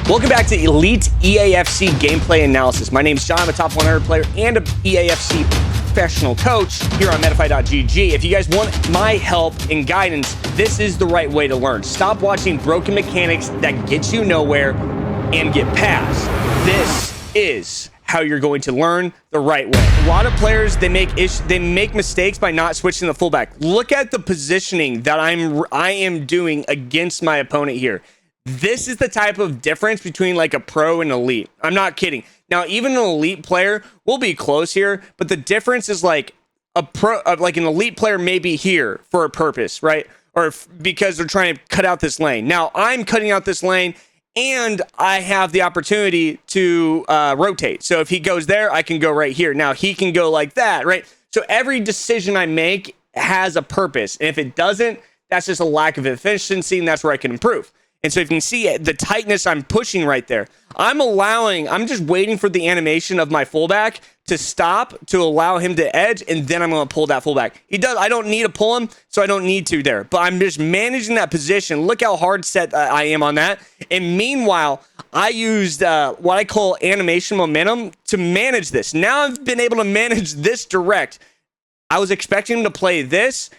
Welcome back to Elite EAFC Gameplay Analysis. My name is John. I'm a top 100 player and a EAFC professional coach here on Metafy.gg. If you guys want my help and guidance, this is the right way to learn. Stop watching broken mechanics that get you nowhere and get past. This is how you're going to learn the right way. A lot of players, they make mistakes by not switching the fullback. Look at the positioning that I am doing against my opponent here. This is the type of difference between like a pro and elite. I'm not kidding. Now, even an elite player will be close here, but the difference is like a pro, like an elite player may be here for a purpose, right? Or because they're trying to cut out this lane. Now, I'm cutting out this lane and I have the opportunity to rotate. So if he goes there, I can go right here. Now, he can go like that, right? So every decision I make has a purpose. And if it doesn't, that's just a lack of efficiency, and that's where I can improve. And so if you can see the tightness I'm pushing right there, I'm just waiting for the animation of my fullback to stop to allow him to edge, and then I'm going to pull that fullback. I don't need to pull him, so I don't need to there. But I'm just managing that position. Look how hard set I am on that. And meanwhile, I used what I call animation momentum to manage this. Now I've been able to manage this direct. I was expecting him to play this,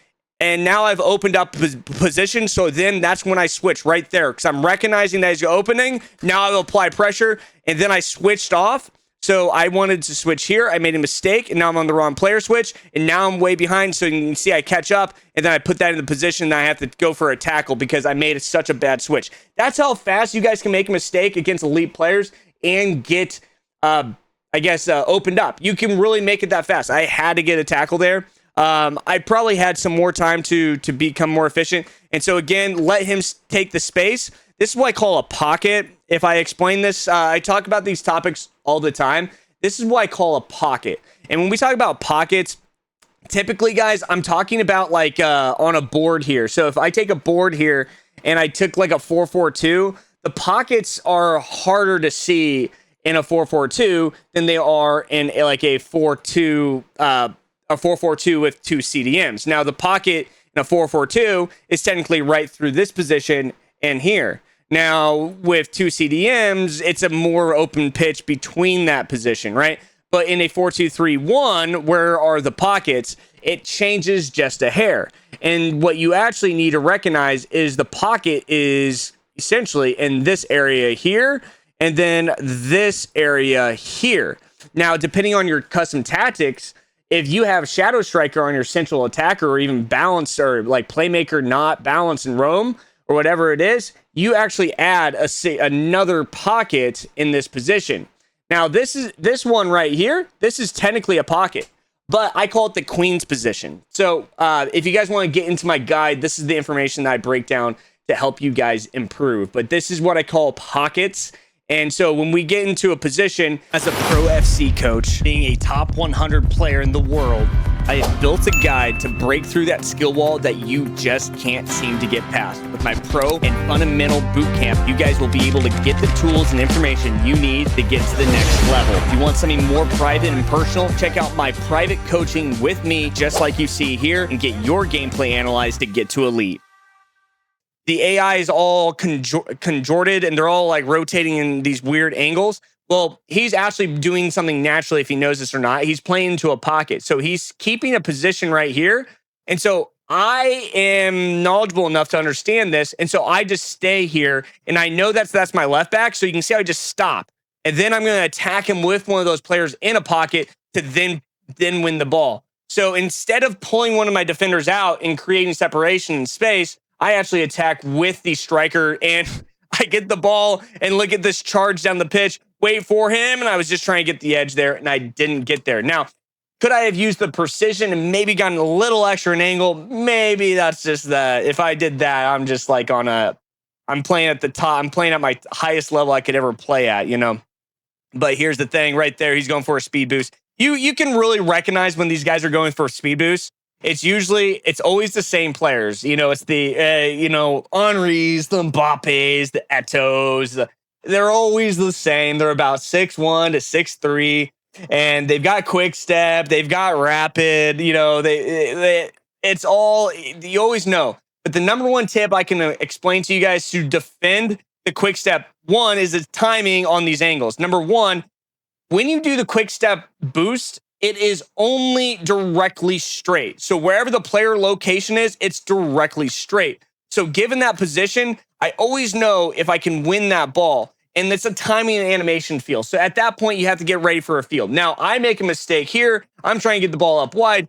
and now I've opened up position, so then that's when I switch right there, because I'm recognizing that he's opening. Now I will apply pressure, and then I switched off. So I wanted to switch here. I made a mistake, and now I'm on the wrong player switch, and now I'm way behind, so you can see I catch up, and then I put that in the position, and I have to go for a tackle because I made such a bad switch. That's how fast you guys can make a mistake against elite players and get, opened up. You can really make it that fast. I had to get a tackle there. I probably had some more time to become more efficient. And so again, let him take the space. This is what I call a pocket. If I explain this, I talk about these topics all the time. This is what I call a pocket. And when we talk about pockets, typically, guys, I'm talking about like on a board here. So if I take a board here and I took like a 4-4-2, the pockets are harder to see in a 4-4-2 than they are in like a 4-2, a 4-4-2 with two CDMs. Now, the pocket in a 4-4-2 is technically right through this position and here. Now, with two CDMs, it's a more open pitch between that position, right? But in a 4-2-3-1, where are the pockets? It changes just a hair. And what you actually need to recognize is the pocket is essentially in this area here, and then this area here. Now, depending on your custom tactics, if you have Shadow Striker on your central attacker, or even balance, or like playmaker, not balance and roam, or whatever it is, you actually add another pocket in this position. Now, this one right here, this is technically a pocket, but I call it the Queen's position. So if you guys want to get into my guide, this is the information that I break down to help you guys improve. But this is what I call pockets. And so when we get into a position as a pro FC coach, being a top 100 player in the world, I have built a guide to break through that skill wall that you just can't seem to get past. With my pro and fundamental bootcamp, you guys will be able to get the tools and information you need to get to the next level. If you want something more private and personal, check out my private coaching with me, just like you see here, and get your gameplay analyzed to get to elite. The AI is all contorted, and they're all like rotating in these weird angles. Well, he's actually doing something naturally, if he knows this or not. He's playing into a pocket. So he's keeping a position right here. And so I am knowledgeable enough to understand this. And so I just stay here, and I know that's my left back. So you can see I just stop. And then I'm going to attack him with one of those players in a pocket to then win the ball. So instead of pulling one of my defenders out and creating separation in space, I actually attack with the striker, and I get the ball and look at this charge down the pitch, wait for him, and I was just trying to get the edge there, and I didn't get there. Now, could I have used the precision and maybe gotten a little extra an angle? Maybe that's just that. If I did that, I'm just like I'm playing at the top. I'm playing at my highest level I could ever play at, you know? But here's the thing right there. He's going for a speed boost. You can really recognize when these guys are going for a speed boost. It's always the same players. You know, it's the, Henry's, the Mbappes, the Etos. They're always the same. They're about 6'1" to 6'3", and they've got quick step. They've got rapid, it's all, you always know. But the number one tip I can explain to you guys to defend the quick step. One is the timing on these angles. Number one, when you do the quick step boost, it is only directly straight. So wherever the player location is, it's directly straight. So given that position, I always know if I can win that ball. And it's a timing and animation feel. So at that point, you have to get ready for a field. Now, I make a mistake here. I'm trying to get the ball up wide.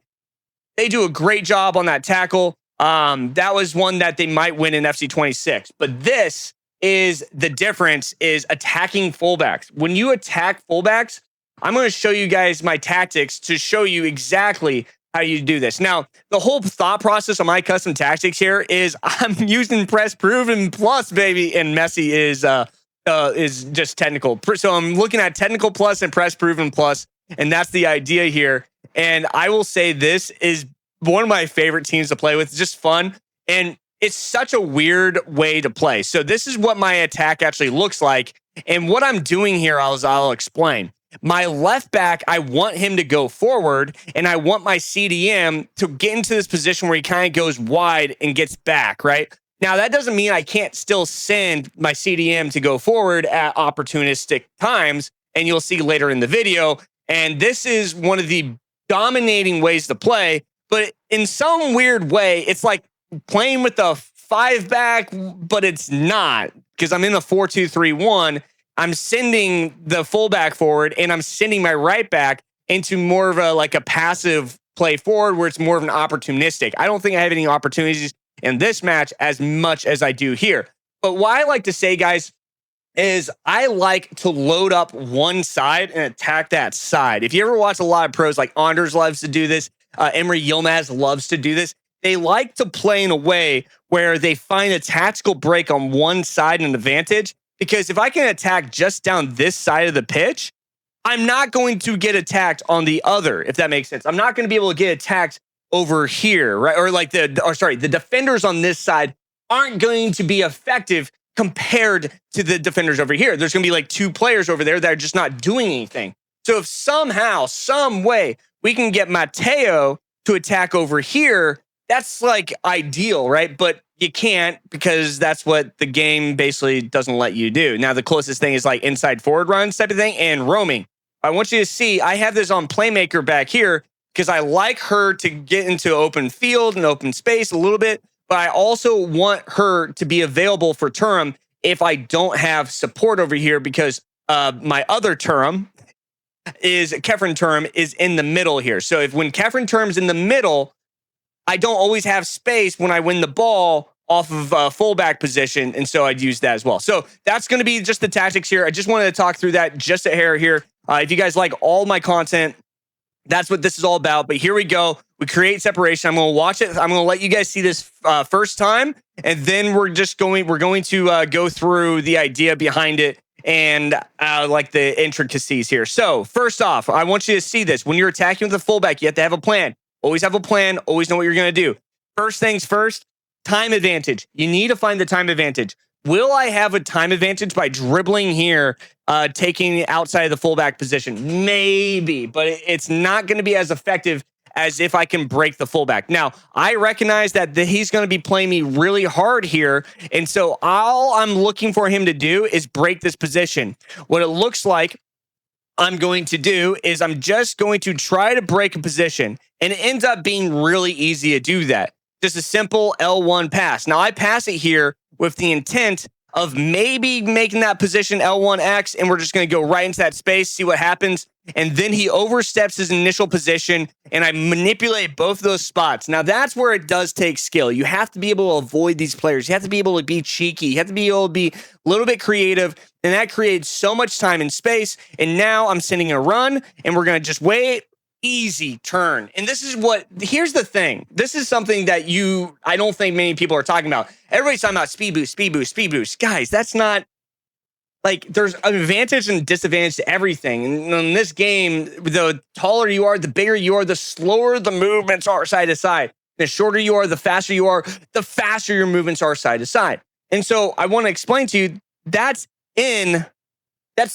They do a great job on that tackle. That was one that they might win in FC26. But this is the difference, is attacking fullbacks. When you attack fullbacks, I'm going to show you guys my tactics to show you exactly how you do this. Now, the whole thought process on my custom tactics here is I'm using press proven plus, baby, and Messi is just technical. So I'm looking at technical plus and press proven plus, and that's the idea here. And I will say this is one of my favorite teams to play with. It's just fun, and it's such a weird way to play. So this is what my attack actually looks like. And what I'm doing here, I'll explain. My left back, I want him to go forward, and I want my CDM to get into this position where he kind of goes wide and gets back, right? Now, that doesn't mean I can't still send my CDM to go forward at opportunistic times, and you'll see later in the video. And this is one of the dominating ways to play, but in some weird way, it's like playing with a 5-back, but it's not, because I'm in the 4-2-3-1. I'm sending the fullback forward, and I'm sending my right back into more of a passive play forward where it's more of an opportunistic. I don't think I have any opportunities in this match as much as I do here. But what I like to say, guys, is I like to load up one side and attack that side. If you ever watch a lot of pros, like Anders loves to do this, Emery Yilmaz loves to do this. They like to play in a way where they find a tactical break on one side and an advantage. Because if I can attack just down this side of the pitch, I'm not going to get attacked on the other, if that makes sense. I'm not going to be able to get attacked over here, right? Or the defenders on this side aren't going to be effective compared to the defenders over here. There's going to be like 2 players over there that are just not doing anything. So if somehow, some way, we can get Mateo to attack over here, that's like ideal, right? But you can't, because that's what the game basically doesn't let you do. Now, the closest thing is like inside forward runs type of thing and roaming. I want you to see, I have this on Playmaker back here because I like her to get into open field and open space a little bit, but I also want her to be available for Turam if I don't have support over here, because my other Kefren Turam is in the middle here. So when Kefren Turam's in the middle, I don't always have space when I win the ball off of fullback position, and so I'd use that as well. So that's going to be just the tactics here. I just wanted to talk through that just a hair here. If you guys like all my content, that's what this is all about. But here we go. We create separation. I'm going to watch it. I'm going to let you guys see this first time, and then we're going to go through the idea behind it and like the intricacies here. So first off, I want you to see this. When you're attacking with a fullback, you have to have a plan. Always have a plan. Always know what you're going to do. First things first, time advantage. You need to find the time advantage. Will I have a time advantage by dribbling here, taking outside of the fullback position? Maybe, but it's not going to be as effective as if I can break the fullback. Now, I recognize that he's going to be playing me really hard here, and so all I'm looking for him to do is break this position. What it looks like I'm going to do is I'm just going to try to break a position, and it ends up being really easy to do that. Just a simple L1 pass. Now, I pass it here with the intent of maybe making that position L1X, and we're just going to go right into that space, see what happens. And then he oversteps his initial position, and I manipulate both of those spots. Now, that's where it does take skill. You have to be able to avoid these players. You have to be able to be cheeky. You have to be able to be a little bit creative, and that creates so much time and space. And now I'm sending a run, and we're going to just wait. Easy turn. And here's the thing. This is something that I don't think many people are talking about. Everybody's talking about speed boost, speed boost, speed boost. Guys, that's not, like, there's an advantage and disadvantage to everything. And in this game, the taller you are, the bigger you are, the slower the movements are side to side. The shorter you are, the faster you are, the faster your movements are side to side. And so I want to explain to you that's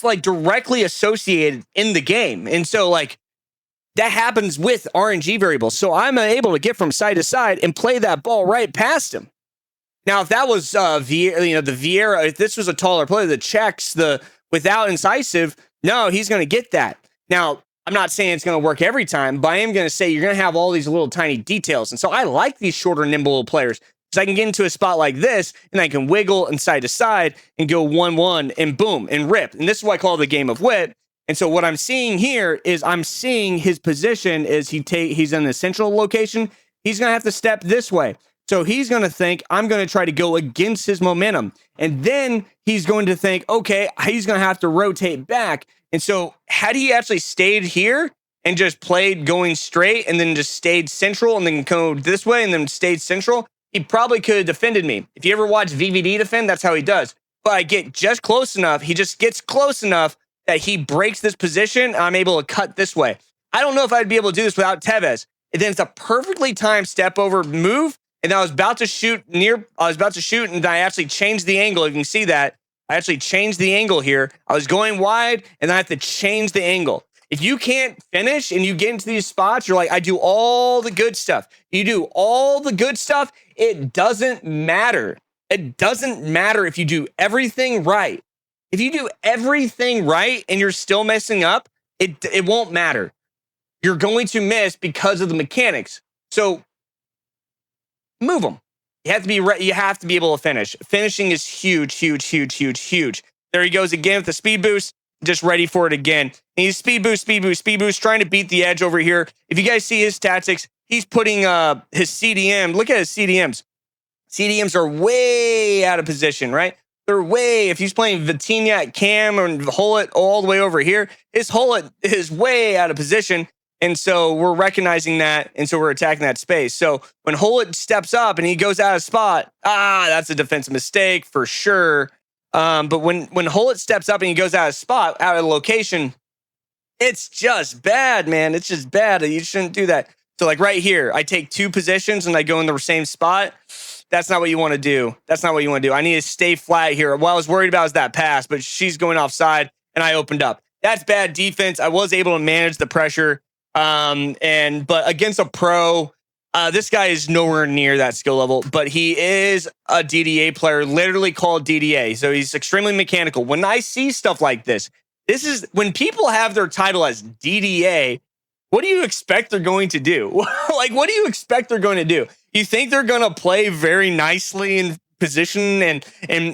like directly associated in the game. And so, like, that happens with RNG variables. So I'm able to get from side to side and play that ball right past him. Now, if that was the Vieira, if this was a taller player, the checks, the without incisive, no, he's going to get that. Now, I'm not saying it's going to work every time, but I am going to say you're going to have all these little tiny details. And so I like these shorter, nimble little players because I can get into a spot like this and I can wiggle and side to side and go 1-1 and boom and rip. And this is what I call the game of wit. And so what I'm seeing here is I'm seeing his position is he's in the central location. He's going to have to step this way. So he's going to think, I'm going to try to go against his momentum. And then he's going to think, okay, he's going to have to rotate back. And so had he actually stayed here and just played going straight and then just stayed central and then go this way and then stayed central, he probably could have defended me. If you ever watch VVD defend, that's how he does. But I get just close enough. He just gets close enough that he breaks this position. I'm able to cut this way. I don't know if I'd be able to do this without Tevez. And then it's a perfectly timed step over move. And I was about to shoot and I actually changed the angle. You can see that. I actually changed the angle here. I was going wide and I have to change the angle. If you can't finish and you get into these spots, you're like, I do all the good stuff. You do all the good stuff. It doesn't matter. It doesn't matter if you do everything right. If you do everything right and you're still messing up, it won't matter. You're going to miss because of the mechanics. So move them. You have to be you have to be able to finish. Finishing is huge, huge, huge, huge, huge. There he goes again with the speed boost. Just ready for it again. And he's speed boost, trying to beat the edge over here. If you guys see his tactics, he's putting his CDM. Look at his CDMs. CDMs are way out of position, right? They're way, if he's playing Vitinha at cam and Hullet all the way over here, his Hullet is way out of position. And so we're recognizing that, and so we're attacking that space. So when Hullet steps up and he goes out of spot, that's a defensive mistake for sure. But when Hullet steps up and he goes out of spot, out of location, it's just bad, man. It's just bad. You shouldn't do that. So like right here, I take two positions and I go in the same spot. That's not what you want to do. That's not what you want to do. I need to stay flat here. What I was worried about is that pass, but she's going offside and I opened up. That's bad defense. I was able to manage the pressure. But against a pro, this guy is nowhere near that skill level, but he is a DDA player, literally called DDA. So he's extremely mechanical. When I see stuff like this is when people have their title as DDA, what do you expect they're going to do? Like, what do you expect they're going to do? You think they're going to play very nicely in position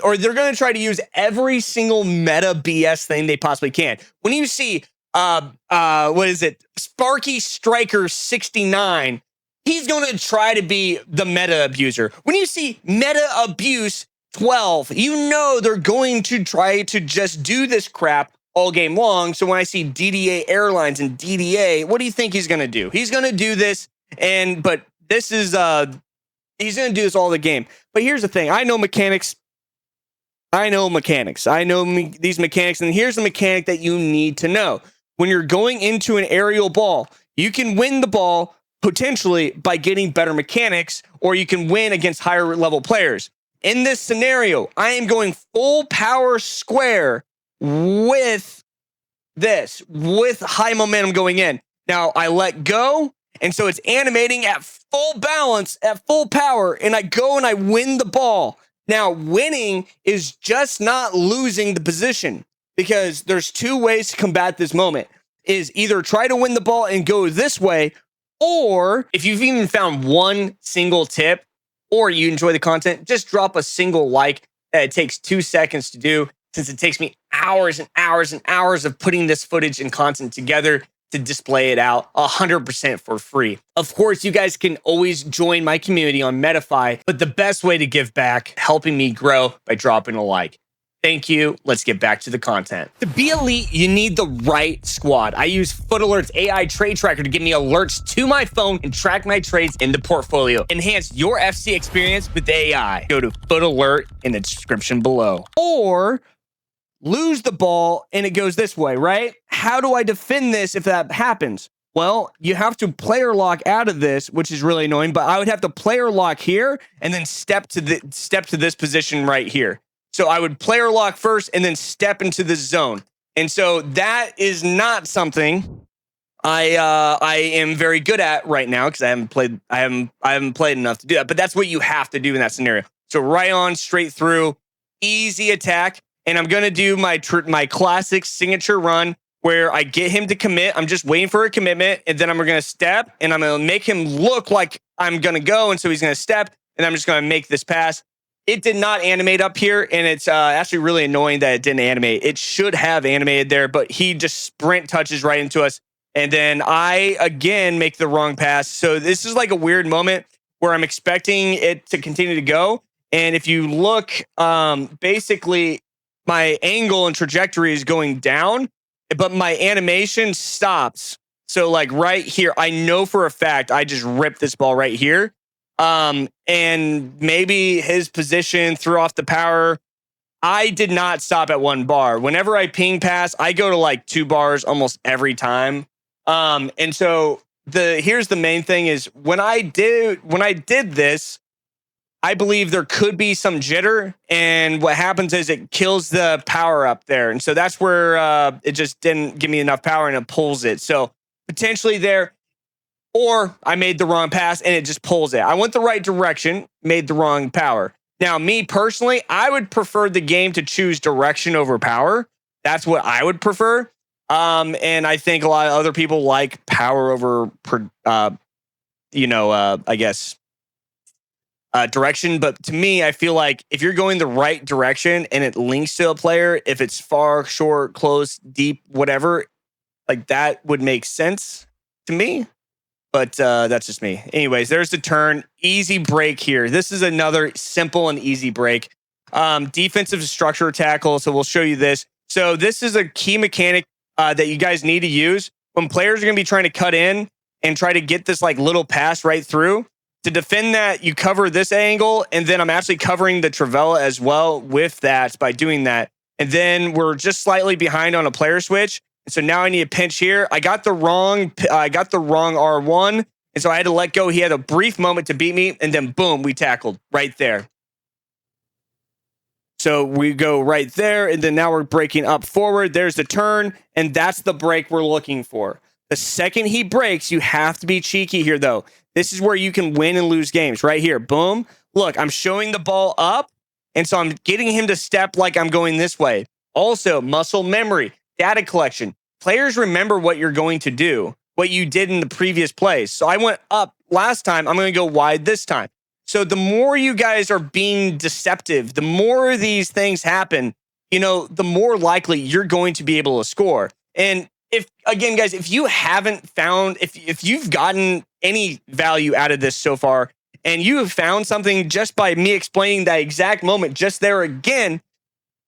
or they're going to try to use every single meta BS thing they possibly can. When you see what is it? Sparky Striker 69. He's going to try to be the meta abuser. When you see meta abuse 12, you know they're going to try to just do this crap all game long. So when I see DDA Airlines and DDA, what do you think he's going to do? He's going to do this, but this is he's going to do this all the game. But here's the thing. I know mechanics. I know these mechanics, and here's the mechanic that you need to know. When you're going into an aerial ball, you can win the ball potentially by getting better mechanics, or you can win against higher level players. In this scenario, I am going full power square with high momentum going in. Now I let go, and so it's animating at full balance, at full power, and I go and I win the ball. Now, winning is just not losing the position, because there's two ways to combat this moment. Is either try to win the ball and go this way, or if you've even found one single tip or you enjoy the content, just drop a single like. It takes 2 seconds to do, since it takes me hours and hours and hours of putting this footage and content together to display it out 100% for free. Of course, you guys can always join my community on Medify, but the best way to give back, helping me grow, by dropping a like. Thank you. Let's get back to the content. To be elite, you need the right squad. I use FUTalert's AI trade tracker to give me alerts to my phone and track my trades in the portfolio. Enhance your FC experience with AI. Go to FUTalert in the description below. Or lose the ball and it goes this way, right? How do I defend this if that happens? Well, you have to player lock out of this, which is really annoying, but I would have to player lock here and then step to this position right here. So I would player lock first and then step into this zone. And so that is not something I am very good at right now, because I haven't played enough to do that. But that's what you have to do in that scenario. So right on, straight through, easy attack. And I'm going to do my classic signature run where I get him to commit. I'm just waiting for a commitment, and then I'm going to step, and I'm going to make him look like I'm going to go. And so he's going to step, and I'm just going to make this pass. It did not animate up here, and it's actually really annoying that it didn't animate. It should have animated there, but he just sprint touches right into us. And then I, again, make the wrong pass. So this is like a weird moment where I'm expecting it to continue to go. And if you look, basically, my angle and trajectory is going down, but my animation stops. So like right here, I know for a fact I just ripped this ball right here. And maybe his position threw off the power. I did not stop at 1 bar. Whenever I ping pass, I go to like 2 bars almost every time. And so here's the main thing is when I did this, I believe there could be some jitter, and what happens is it kills the power up there. And so that's where it just didn't give me enough power and it pulls it. So potentially there, or I made the wrong pass and it just pulls it. I went the right direction, made the wrong power. Now, me personally, I would prefer the game to choose direction over power. That's what I would prefer. And I think a lot of other people like power over, I guess, direction. But to me, I feel like if you're going the right direction and it links to a player, if it's far, short, close, deep, whatever, like that would make sense to me. But that's just me. Anyways, there's the turn. Easy break here. This is another simple and easy break. Defensive structure tackle. So we'll show you this. So this is a key mechanic that you guys need to use when players are going to be trying to cut in and try to get this like little pass right through. To defend that, you cover this angle, and then I'm actually covering the Trivella as well with that by doing that. And then we're just slightly behind on a player switch. And so now I need a pinch here. I got the wrong R1, and so I had to let go. He had a brief moment to beat me, and then boom, we tackled right there. So we go right there, and then now we're breaking up forward. There's the turn, and that's the break we're looking for. The second he breaks, you have to be cheeky here, though. This is where you can win and lose games. Right here, boom. Look, I'm showing the ball up, and so I'm getting him to step like I'm going this way. Also, muscle memory, data collection. Players remember what you're going to do, what you did in the previous plays. So I went up last time. I'm going to go wide this time. So the more you guys are being deceptive, the more these things happen, the more likely you're going to be able to score. And if you haven't found, if you've gotten any value out of this so far, and you have found something just by me explaining that exact moment just there again,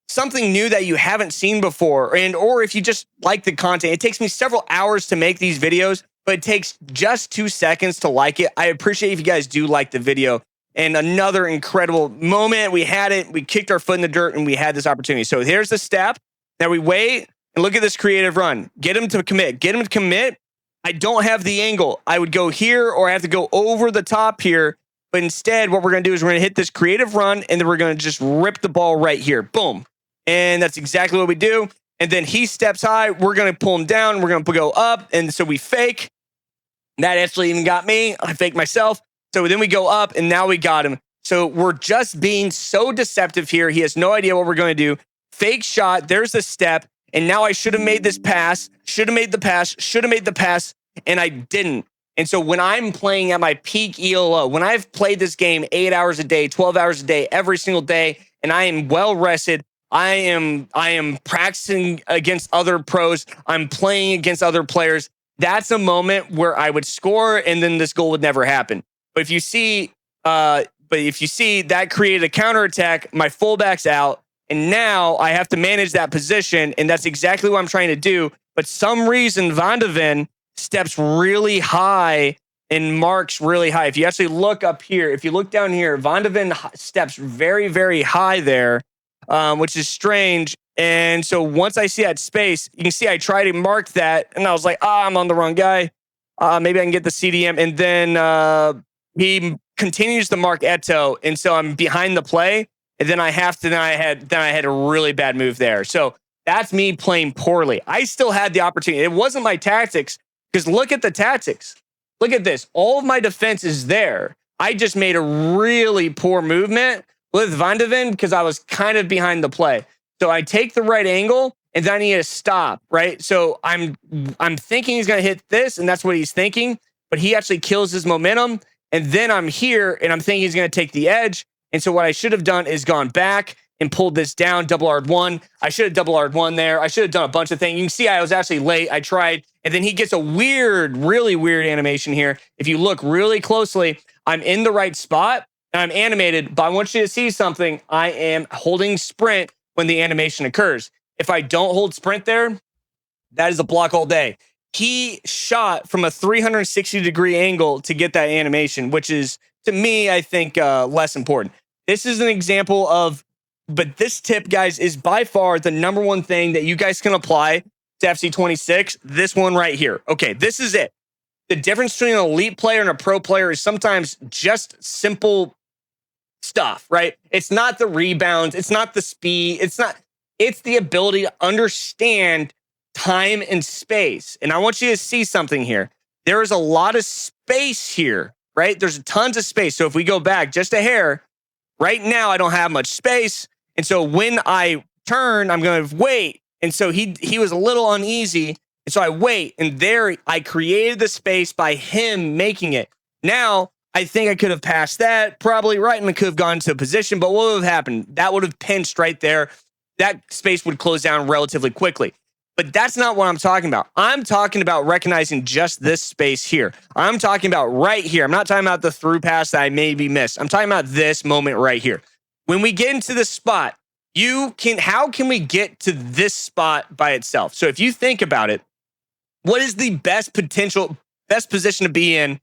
something new that you haven't seen before, or if you just like the content, it takes me several hours to make these videos, but it takes just 2 seconds to like it. I appreciate if you guys do like the video. And another incredible moment. We had it. We kicked our foot in the dirt, and we had this opportunity. So here's the step. Now we wait. And look at this creative run. Get him to commit. Get him to commit. I don't have the angle. I would go here, or I have to go over the top here. But instead, what we're going to do is we're going to hit this creative run, and then we're going to just rip the ball right here. Boom. And that's exactly what we do. And then he steps high. We're going to pull him down. We're going to go up. And so we fake. That actually even got me. I faked myself. So then we go up, and now we got him. So we're just being so deceptive here. He has no idea what we're going to do. Fake shot. There's the step. And now I should have made this pass, should have made the pass, and I didn't. And so when I'm playing at my peak ELO, when I've played this game 8 hours a day, 12 hours a day, every single day, and I am well rested, I am practicing against other pros, I'm playing against other players, that's a moment where I would score, and then this goal would never happen. But if you see that created a counterattack, my fullback's out. And now I have to manage that position, and that's exactly what I'm trying to do. But some reason Van de Ven steps really high and marks really high. If you actually look up here, if you look down here, Van de Ven steps very, very high there, which is strange. And so once I see that space, you can see I try to mark that, and I was like, I'm on the wrong guy. Maybe I can get the CDM. And then he continues to mark Eto, and so I'm behind the play. And then I had a really bad move there. So that's me playing poorly. I still had the opportunity. It wasn't my tactics, because look at the tactics. Look at this. All of my defense is there. I just made a really poor movement with Van de Ven because I was kind of behind the play. So I take the right angle and then I need to stop, right? So I'm thinking he's going to hit this, and that's what he's thinking, but he actually kills his momentum. And then I'm here and I'm thinking he's going to take the edge. And so what I should have done is gone back and pulled this down, double R1. I should have double R1 there. I should have done a bunch of things. You can see I was actually late. I tried, and then he gets a weird, really weird animation here. If you look really closely, I'm in the right spot and I'm animated, but I want you to see something. I am holding sprint when the animation occurs. If I don't hold sprint there, that is a block all day. He shot from a 360-degree angle to get that animation, which is, to me, I think less important. This is an example of, but this tip, guys, is by far the number one thing that you guys can apply to FC26. This one right here. Okay, this is it. The difference between an elite player and a pro player is sometimes just simple stuff, right? It's not the rebounds. It's not the speed. It's the ability to understand time and space. And I want you to see something here. There is a lot of space here, right? There's tons of space. So if we go back just a hair, right now I don't have much space. And so when I turn, I'm going to wait. And so he was a little uneasy. And so I wait. And there I created the space by him making it. Now, I think I could have passed that probably right, and I could have gone to a position. But what would have happened? That would have pinched right there. That space would close down relatively quickly. But that's not what I'm talking about. I'm talking about recognizing just this space here. I'm talking about right here. I'm not talking about the through pass that I maybe missed. I'm talking about this moment right here. When we get into the spot, how can we get to this spot by itself? So if you think about it, what is the best position to be in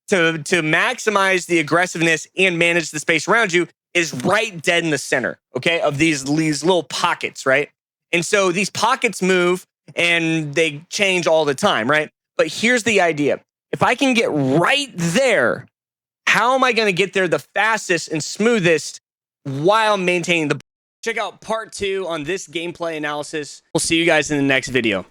to maximize the aggressiveness and manage the space around you is right dead in the center, okay, of these little pockets, right? And so these pockets move and they change all the time, right? But here's the idea. If I can get right there, how am I going to get there the fastest and smoothest while maintaining the... Check out part 2 on this gameplay analysis. We'll see you guys in the next video.